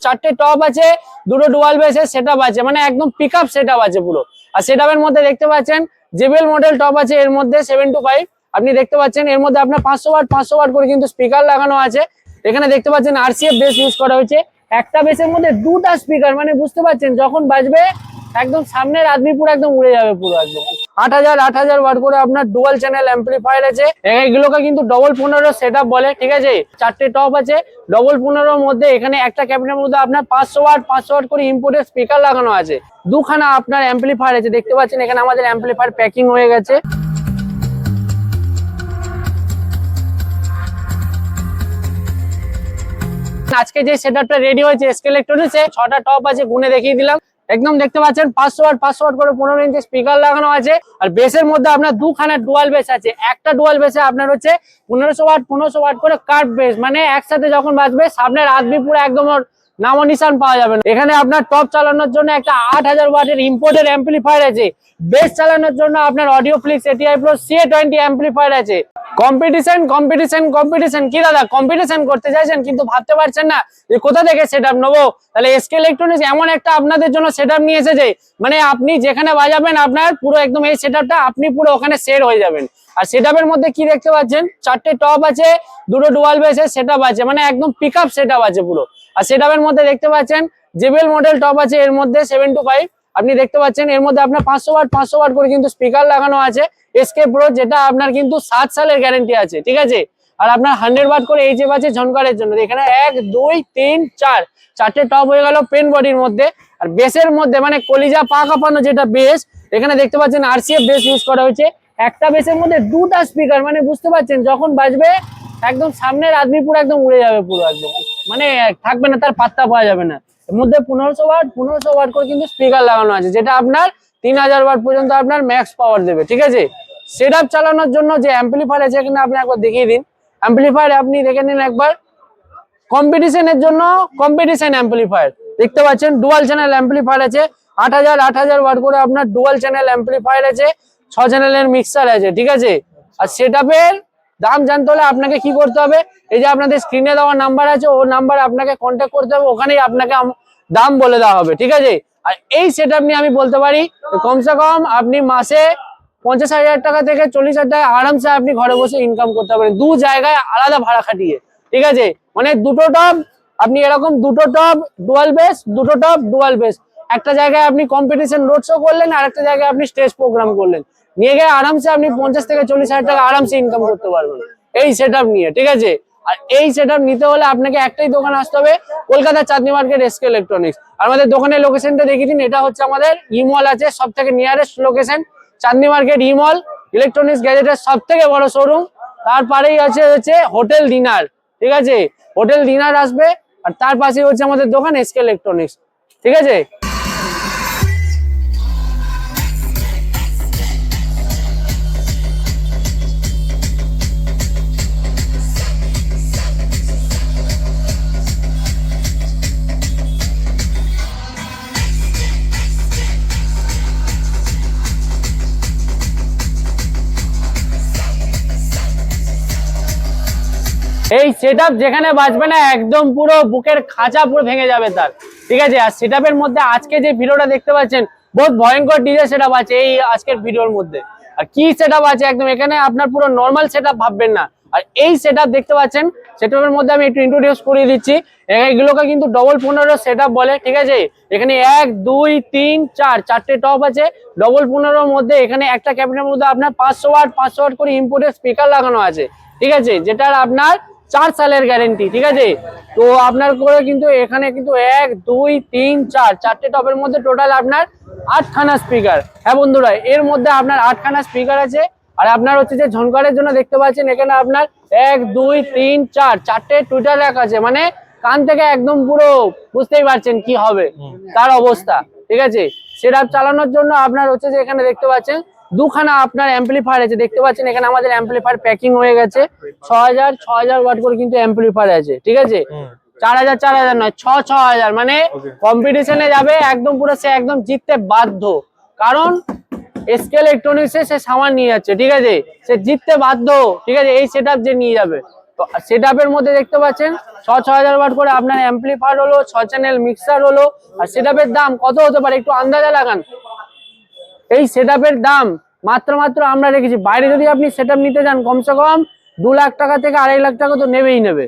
চারটে টপ আছে, দুটো ডুয়াল বেসের সেটআপ আছে, মানে একদম পিকআপ সেটআপ আছে পুরো। আর সেটআপের মধ্যে দেখতে পাচ্ছেন জেবিএল মডেল টপ আছে, এর মধ্যে 725 আপনি দেখতে পাচ্ছেন। এর মধ্যে আপনার 500 ওয়াট করে কিন্তু স্পিকার লাগানো আছে। এখানে দেখতে পাচ্ছেন আরসিএফ বেস ইউজ করা হয়েছে। একটা বেসের মধ্যে দুটা স্পিকার, মানে বুঝতে পারছেন যখন বাজবে একদম সামনের আদমি পুরো একদম উড়ে যাবে পুরো একদম। 8000 ওয়াট করে আপনার ডুয়াল চ্যানেল অ্যাম্পলিফায়ার আছে। এগুলোকে কিন্তু ডবল 15 সেটআপ বলে, ঠিক আছে। চারটে টপ আছে, ডবল 15 মধ্যে এখানে একটা ক্যাবিনেটের মধ্যে আপনার 500 ওয়াট করে ইম্পোর্টেড স্পিকার লাগানো আছে। দুখানা আপনার অ্যাম্পলিফায়ার আছে, দেখতে পাচ্ছেন এখানে আমাদের অ্যাম্পলিফায়ার প্যাকিং হয়ে গেছে। আজকে যে সেটআপটা রেডি হয়েছে এসকে ইলেকট্রনিক্স এ 6টা টপ আছে, গুনে দেখিয়ে দিলাম। একদম দেখতে পাচ্ছেন 500 ওয়াট করে 15 ইঞ্চি স্পিকার লাগানো আছে। আর বেসের মধ্যে আপনার দুখানা ডুয়াল বেস আছে। একটা ডুয়াল বেসে আপনার হচ্ছে 1500 ওয়াট করে কাট বেস, মানে একসাথে যখন বাজবে সামনের আদমি পুরো একদম নামো নিশান পাওয়া যাবে না। এখানে আপনার টপ চালানোর জন্য একটা 8000 ওয়াটের ইম্পোর্টেড অ্যাম্পলিফায়ার আছে। বেস চালানোর জন্য আপনার অডিওফ্লিক্স এটিআই প্রো CA20 অ্যাম্পলিফায়ার আছে। কম্পিটিশন কি দাদা, কম্পিটিশন করতে চাইছেন কিন্তু ভাবতে পারছেন না যে কোথা থেকে সেটআপ নেবো? তাহলে এসকে ইলেকট্রনিক্স এমন একটা আপনাদের জন্য সেটআপ নিয়ে এসেছে, মানে আপনি যেখানে বাজাবেন আপনার পুরো একদম এই সেটআপটা আপনি পুরো ওখানে সেট হয়ে যাবেন। আর সেটআপের মধ্যে কি দেখতে পাচ্ছেন, চারটে টপ আছে, দুটো ডুয়াল বেসের সেটআপ আছে, মানে একদম পিকআপ সেটআপ আছে পুরো। আর সেটআপের মধ্যে দেখতে পাচ্ছেন জেবিএল মডেল টপ আছে, এর মধ্যে 725 আপনি দেখতে পাচ্ছেন। এর মধ্যে আপনার 500 ওয়াট করে কিন্তু স্পিকার লাগানো আছে। এসকে প্রো, যেটা আপনার কিন্তু 7 সালের গ্যারান্টি আছে, ঠিক আছে। আর আপনার 100 ওয়াট করে এইচএফ আছে ঝনকারের জন্য। এখানে 1 2 3 4 চারটে টপ হয়ে গেল পেন বডির মধ্যে। আর বেসের মধ্যে মানে কলিজা পা কাঁপানো যেটা বেস, এখানে দেখতে পাচ্ছেন আরসিএফ বেস ইউজ করা হয়েছে। একটা বেসের মধ্যে দুটা স্পিকার, মানে বুঝতে পারছেন যখন বাজবে একদম সামনের আদমি পুরো একদম উড়ে যাবে পুরো একদম, মানে থাকবে না, তার পাত্তা পাওয়া যাবে না। এর মধ্যে 1500 ওয়াট করে কিন্তু স্পিকার লাগানো আছে, যেটা আপনার 3000 ওয়াট পর্যন্ত আপনার ম্যাক্স পাওয়ার দেবে, ঠিক আছে। সেটআপ চালানোর জন্য যে অ্যাম্পলিফায়ার আছে এখানে আপনি একবার দেখিয়ে দিন। অ্যাম্পলিফায়ার আপনি দেখে নিন একবার। কম্পিটিশনের জন্য কম্পিটিশন অ্যাম্পলিফায়ার দেখতে পাচ্ছেন, ডুয়াল চ্যানেল অ্যাম্পলিফায়ার আছে। 8000 ওয়াট করে আপনার ডুয়াল চ্যানেল অ্যাম্পলিফায়ার আছে, 6 চ্যানেলের মিক্সার আছে, ঠিক আছে। আর সেটআপের দাম জানতে হলে আপনাকে কি করতে হবে, এই যে আপনাদের স্ক্রিনে দেওয়া নাম্বার আছে, ও নাম্বার আপনাকে কন্ট্যাক্ট করতে হবে, ওখানেই আপনাকে দাম বলে দেওয়া হবে, ঠিক আছে। আর এই সেটআপ নিয়ে আমি বলতে পারি কমসে কম আপনি মাসে 50,000 টাকা থেকে 40,000 টাকা আরামসে আপনি ঘরে বসে ইনকাম করতে পারেন, দু জায়গায় আলাদা ভাড়া খাটিয়ে, ঠিক আছে। মানে দুটো টপ আপনি এরকম দুটো টপ ডুয়াল বেস, দুটো টপ ডুয়াল বেস, একটা জায়গায় আপনি কম্পিটিশন রোড শো করলেন, আর একটা জায়গায় আপনি স্টেজ প্রোগ্রাম করলেন, নিয়ে গিয়ে আরামসে আপনি 50 থেকে 40,000 টাকা আরামসে ইনকাম করতে পারবেন এই সেটআপ নিয়ে, ঠিক আছে। আর এই সেটআপ নিতে হলে আপনাকে একটাই দোকান আসতে হবে, কলকাতা চাঁদনি মার্কেট এসকে ইলেকট্রনিক্স। আর আমাদের দোকানের লোকেশনটা দেখিয়ে দিন। এটা হচ্ছে আমাদের ইমল আছে, সব থেকে নিয়ারেস্ট লোকেশন চাঁদনি মার্কেট ইমল, ইলেকট্রনিক্স গ্যাজেটের সব থেকে বড় শোরুম। তারপরেই হচ্ছে হোটেল ডিনার, ঠিক আছে। হোটেল ডিনার আসবে, আর তার পাশে হচ্ছে আমাদের দোকান এসকে ইলেকট্রনিক্স, ঠিক আছে। এই সেটআপ যেখানে বাজবে না একদম পুরো বুকের খাঁচা পুরো ভেঙে যাবে তার, ঠিক আছে। আর সেটআপের মধ্যে আজকে যে ভিডিওটা দেখতে পাচ্ছেন বহুত ভয়ঙ্কর ডিজে সেটআপ আছে এই আজকের ভিডিওর মধ্যে। আর কি সেটআপ আছে একদম, এখানে আপনার পুরো নর্মাল সেটআপ ভাববেন না। আর এই সেটআপ দেখতে পাচ্ছেন, সেটআপের মধ্যে আমি একটু ইন্ট্রোডিউস করিয়ে দিচ্ছি। এগুলোকে কিন্তু ডবল 15 সেটআপ বলে, ঠিক আছে। এখানে 1 2 3 4 চারটে টপ আছে ডবল 15 মধ্যে। এখানে একটা ক্যাবিনেটের মধ্যে আপনার 500 ওয়াট করে ইম্পোর্টেড স্পিকার লাগানো আছে, ঠিক আছে, যেটার আপনার 4 সালের গ্যারেন্টি, ঠিক আছে। তো আপনার করে কিন্তু এখানে কিন্তু 1 2 3 4 চারটে টপের মধ্যে টোটাল আপনার 8খানা স্পিকার। হ্যাঁ বন্ধুরা, এর মধ্যে আপনার 8খানা স্পিকার আছে। আর আপনার হচ্ছে যে ঝনকারের জন্য দেখতে পাচ্ছেন এখানে আপনার 1 2 3 4 চারটে টুইটার র্যাক আছে, মানে কান থেকে একদম পুরো বুঝতেই পারছেন কি হবে তার অবস্থা, ঠিক আছে। সেটআপ চালানোর জন্য আপনার হচ্ছে যে এখানে দেখতে পাচ্ছেন দুখানা আপনার অ্যাম্পলিফায়ার আছে, দেখতে পাচ্ছেন এখানে আমাদের অ্যাম্পলিফায়ার প্যাকিং হয়ে গেছে। 6000 ওয়াট করে কিন্তু অ্যাম্পলিফায়ার আছে, ঠিক আছে। 4000 নয়, 6000, মানে কম্পিটিশনে যাবে একদম পুরো, সে একদম জিততে বাধ্য, কারণ এসকে ইলেকট্রনিক্সে সে সামান নিয়ে যাচ্ছে, ঠিক আছে, সে জিততে বাধ্য, ঠিক আছে, এই সেটআপ যে নিয়ে যাবে। তো তো সেটআপের মধ্যে দেখতে পাচ্ছেন 6,000 ওয়াট করে আপনার অ্যাম্পলিফায়ার হলো, 6 চ্যানেল মিক্সার হলো। আর সেটআপের দাম কত হতে পারে একটু আন্দাজা লাগান। এই সেটআপের দাম মাত্র আমরা রেখেছি, বাইরে যদি আপনি সেটআপ নিতে যান কমসে কম 2 লাখ টাকা থেকে 2.5 লাখ টাকা তো নেবেই নেবে।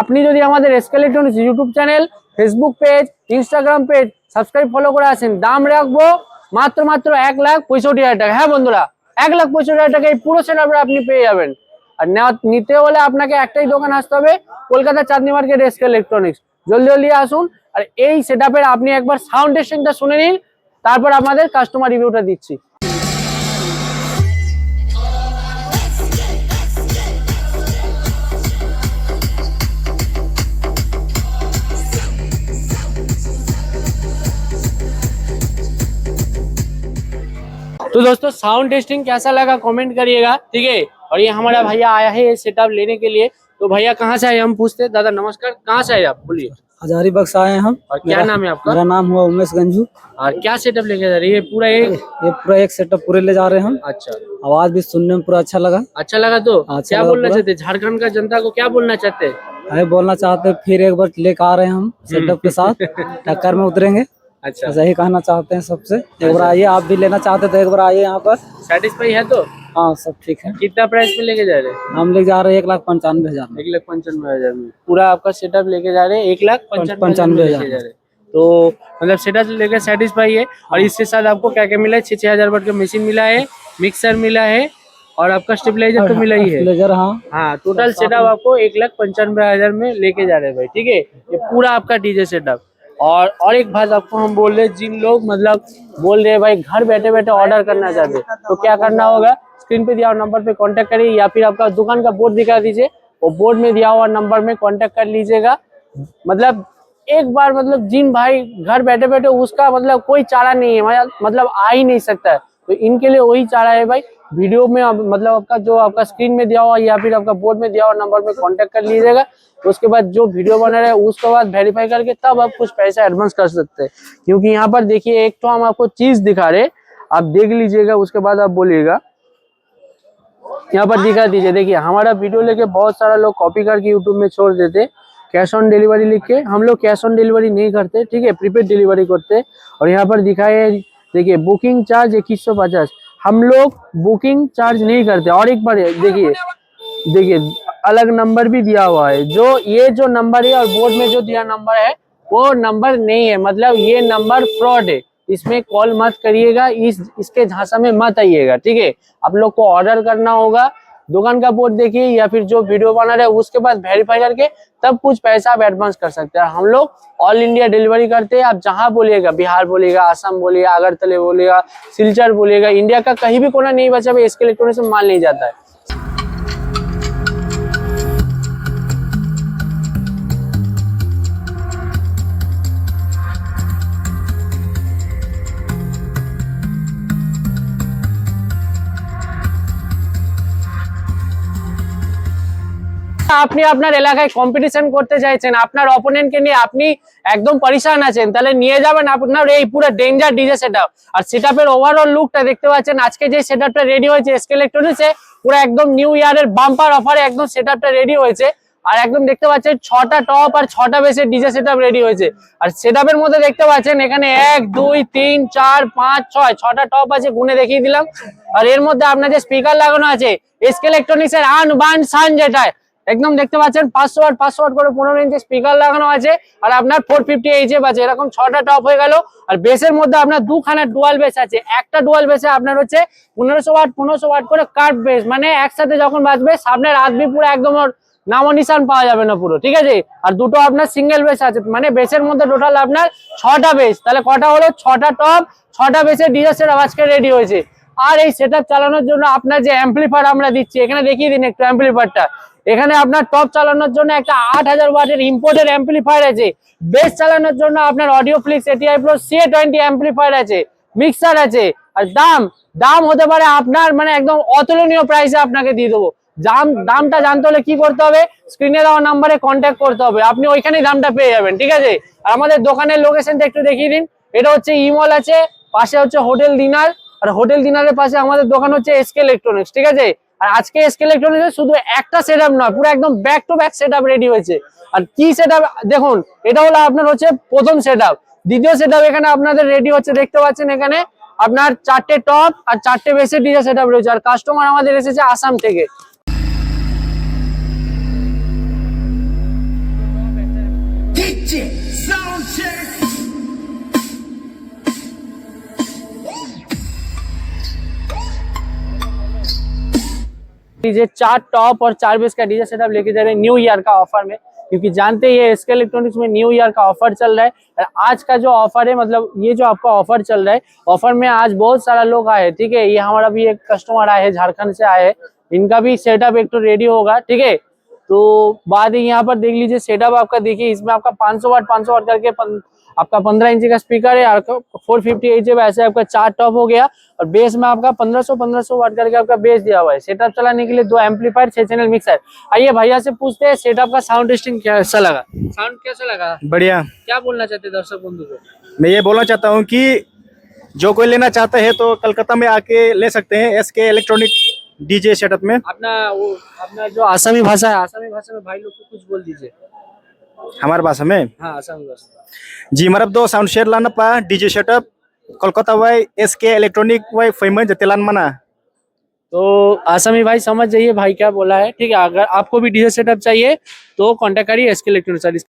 আপনি যদি আমাদের SK electronics YouTube channel, Facebook page, Instagram page subscribe follow করে আসেন, দাম রাখবো মাত্র 1,65,000 টাকা। হ্যাঁ বন্ধুরা, 1,65,000 টাকা এই পুরো সেটআপটা আপনি পেয়ে যাবেন। আর নিতে হলে আপনাকে একটাই দোকান আসতে হবে, কলকাতা চাঁদনি মার্কেট এসকে ইলেকট্রনিক্স। জলদি আসুন। আর এই সেটআপের আপনি একবার সাউন্ড টেস্টিংটা শুনে নিন, তারপর আমাদের কাস্টমার রিভিউটা দিচ্ছি। तो दोस्तों साउंड टेस्टिंग कैसा लगा कमेंट करिएगा, ठीक है। और ये हमारा भैया आया है ये सेटअप लेने के लिए। तो भैया कहाँ से आए हम पूछते हैं। दादा नमस्कार, कहाँ से आए आप, बोलिए। हजारीबाग से आए हैं हम। और क्या नाम है आपका। मेरा नाम हुआ उमेश गंजू। और क्या सेटअप लेके जा रही है पूरा ये पूरा एक सेटअप पूरे ले जा रहे हैं हम। अच्छा, आवाज भी सुनने में पूरा अच्छा लगा। अच्छा लगा तो अच्छा क्या लगा बोलना पूरा। चाहते हैं झारखंड का जनता को, क्या बोलना चाहते हैं। अरे बोलना चाहते हैं फिर एक बार लेकर आ रहे हैं हम सेटअप के साथ, टक्कर में उतरेंगे। अच्छा, बस यही कहना चाहते हैं सबसे, एक बार आइए, आप भी लेना चाहते तो एक बार आइए यहाँ पर। सेटिस्फाई है तो। हाँ सब ठीक है। कितना प्राइस में लेके जा रहे हैं। हम ले जा रहे हैं 1,95,000 में। 1,95,000 में पूरा आपका सेटअप लेके जा रहे हैं। 1,95,000 95,000 लेके जा रहे हैं। तो मतलब सेटअप लेकर सेटिस्फाई है। और इसके साथ आपको क्या क्या मिला है, 6,000 वाट का मशीन मिला है, मिक्सर मिला है और आपका स्टेबलाइजर तो मिला ही है। स्टेबलाइजर हाँ। हाँ, टोटल सेटअप आपको 1,95,000 में लेके जा रहे हैं भाई, ठीक है। ये पूरा आपका डीजे सेटअप। और एक बात आपको हम बोल रहे हैं, जिन लोग मतलब बोल रहे हैं भाई घर बैठे बैठे ऑर्डर करना चाहते हैं, तो क्या करना होगा, स्क्रीन पे दिया हुआ नंबर पे कांटेक्ट करिए, या फिर आपका दुकान का बोर्ड दिखा दीजिए, वो बोर्ड में दिया हुआ नंबर में कांटेक्ट कर लीजिएगा। मतलब एक बार मतलब जिन भाई घर बैठे बैठे उसका मतलब कोई चारा नहीं है, मतलब आ ही नहीं सकता है, तो इनके लिए वही चारा है भाई। वीडियो में मतलब आपका जो आपका स्क्रीन में दिया हुआ या फिर आपका बोर्ड में दिया हुआ नंबर में कांटेक्ट कर लीजिएगा। उसके बाद जो वीडियो बना रहे उसके बाद वेरीफाई करके तब आप कुछ पैसा एडवांस कर सकते हैं। क्योंकि यहाँ पर देखिए एक तो हम आपको चीज दिखा रहे, आप देख लीजिएगा, उसके बाद आप बोलिएगा। यहाँ पर दिखा दीजिए, देखिए हमारा वीडियो लेके बहुत सारा लोग कॉपी करके यूट्यूब में छोड़ देते, कैश ऑन डिलीवरी लिख के। हम लोग कैश ऑन डिलीवरी नहीं करते, ठीक है, प्रीपेड डिलीवरी करते। और यहाँ पर दिखाए देखिए बुकिंग चार्ज 2150, हम लोग बुकिंग चार्ज नहीं करते। और एक बार देखिए अलग नंबर भी दिया हुआ है, जो ये जो नंबर है और बोर्ड में जो दिया नंबर है वो नंबर नहीं है, मतलब ये नंबर फ्रॉड है, इसमें कॉल मत करिएगा, इसके झांसा में मत आइएगा, ठीक है। आप लोग को ऑर्डर करना होगा, दुकान का बोर्ड देखिए या फिर जो वीडियो बना रहे उसके बाद वेरीफाई करके तब कुछ पैसा आप एडवांस कर सकते हैं। हम लोग ऑल इंडिया डिलीवरी करते हैं, आप जहां बोलिएगा, बिहार बोलिएगा, आसाम बोलिएगा, अगरतले बोलिएगा, सिलचर बोलिएगा, इंडिया का कहीं भी कोना नहीं बचा एसके इलेक्ट्रॉनिक्स में माल नहीं जाता है। আপনি আপনার এলাকায় কম্পিটিশন করতে চাইছেন, আপনার অপোনেন্টকে নিয়ে আপনি একদম পরিশান আছেন, তাহলে নিয়ে যাবেন আপনার এই পুরো ডেঞ্জার ডিজে সেটআপ। আর সেটআপের ওভারঅল লুকটা দেখতে পাচ্ছেন, আজকে যে সেটআপটা রেডি হয়েছে এসকে ইলেকট্রনিক্সে পুরো একদম নিউ ইয়ারের বাম্পার অফারে একদম সেটআপটা রেডি হয়েছে। আর একদম দেখতে পাচ্ছেন 6টা টপ আর 6টা বেসের ডিজে সেটআপ রেডি হয়েছে। আর সেটআপের মধ্যে দেখতে পাচ্ছেন এখানে 1 2 3 4 5 6টা টপ আছে, গুনে দেখিয়ে দিলাম। আর এর মধ্যে আপনার যে স্পিকার লাগানো আছে এসকে ইলেকট্রনিক্সের আন বান সান, যেটা একদম দেখতে পাচ্ছেন 500 ওয়াট করে 15 ইঞ্চি স্পিকার লাগানো আছে। আর আপনার 450 এইচএফ আছে, এরকম 6টা টপ হয়ে গেল। আর বেসের মধ্যে আপনার দুখানা ডুয়াল বেস আছে, একটা ডুয়াল বেসে আপনার হচ্ছে 1500 ওয়াট করে কার্ভ বেস, মানে একসাথে যখন বাজবে সামনের আদমি পুরো একদম নামো নিশান পাওয়া যাবে না পুরো, ঠিক আছে। আর দুটো আপনার সিঙ্গেল বেস আছে, মানে বেসের মধ্যে টোটাল আপনার 6টা বেস, তাহলে কটা হলো 6টা টপ 6টা বেসের ডিজে সেটআপ আজকে রেডি হয়েছে। আর এই সেটআপ চালানোর জন্য আপনার যে অ্যাম্পলিফায়ার আমরা দিচ্ছি, এখানে দেখিয়ে দিন একটু অ্যাম্পলিফায়ারটা। এখানে আপনার টপ চালানোর জন্য একটা 8000 ওয়াটের ইম্পোর্টেড অ্যাম্পলিফায়ার আছে, বেস চালানোর জন্য আপনার audio flicks ATI Pro CA20 amplifier আছে, মিক্সার আছে। আর দাম হতে পারে আপনার মানে একদম অতুলনীয় প্রাইসে আপনাকে দিয়ে দেবো। দামটা জানতে হলে কি করতে হবে, স্ক্রিনে দেওয়া নাম্বারে কন্ট্যাক্ট করতে হবে, আপনি ওইখানেই দামটা পেয়ে যাবেন, ঠিক আছে। আর আমাদের দোকানের লোকেশনটা একটু দেখিয়ে দিন। এটা হচ্ছে ইমল আছে, পাশে হচ্ছে হোটেল দিনার, আর হোটেল দিনারের পাশে আমাদের দোকান হচ্ছে এসকে ইলেকট্রনিক্স, ঠিক আছে। আর আজকে এসকে ইলেকট্রনিক্স শুধু একটা সেটআপ নয়, পুরো একদম back to back setup ready হয়েছে। আর কি সেটআপ দেখুন, এটা হলো আপনার হচ্ছে প্রথম সেটআপ। দ্বিতীয় সেটআপ এখানে আপনাদের রেডি হচ্ছে, দেখতে পাচ্ছেন এখানে আপনার 4টে টপ আর 4টে বেসের ডিজে সেটআপ রয়েছে। আর কাস্টমার আমাদের এসেছে আসাম থেকে। डीजे 4 टॉप और 4 बेस का डीजे सेटअप लेके जा रहे हैं न्यू ईयर का ऑफर में, क्योंकि जानते ही है एसके इलेक्ट्रॉनिक्स में न्यू ईयर का ऑफर चल रहा है। और आज का जो ऑफर है, मतलब ये जो आपका ऑफर चल रहा है, ऑफर में आज बहुत सारा लोग आए हैं, ठीक है। ये हमारा भी एक कस्टमर आए हैं, झारखंड से आए हैं, इनका भी सेटअप एक तो रेडी होगा, ठीक है। तो बाद यहाँ पर देख लीजिए सेटअप आपका, देखिए इसमें आपका 500 वाट करके आपका 15 इंची का स्पीकर है, आपका 450 एच ऐसे आपका 4 टॉप हो गया। और बेस में आपका 1500 वाट करके आपका बेस दिया हुआ है। सेटअप चलाने के लिए 2 एम्पलीफायर, 6 चैनल मिक्सर। आइए भैया से पूछते हैं सेटअप का साउंड टेस्टिंग कैसा लगा, साउंड कैसा लगा, बढ़िया। क्या बोलना चाहते हैं दर्शक बंधु को? मैं ये बोलना चाहता हूँ कि जो कोई लेना चाहता है तो कलकत्ता में आके ले सकते हैं एसके इलेक्ट्रॉनिक डीजे सेटअप में। अपना जो आसामी भाषा है, आसामी भाषा में भाई लोग को कुछ बोल दीजिए। हमारे पास में हाँ, आसामी भाषा। जी मरब दो साउंड शेयर लाना पा डीजे सेटअप कोलकाता वाई एसके इलेक्ट्रॉनिक वाई फेमस जतेलान मना। तो आसामी भाई समझ जाइए भाई क्या बोला है, ठीक है। अगर आपको भी डीजे सेटअप चाहिए तो कांटेक्ट करिए एसके इलेक्ट्रॉनिक्स।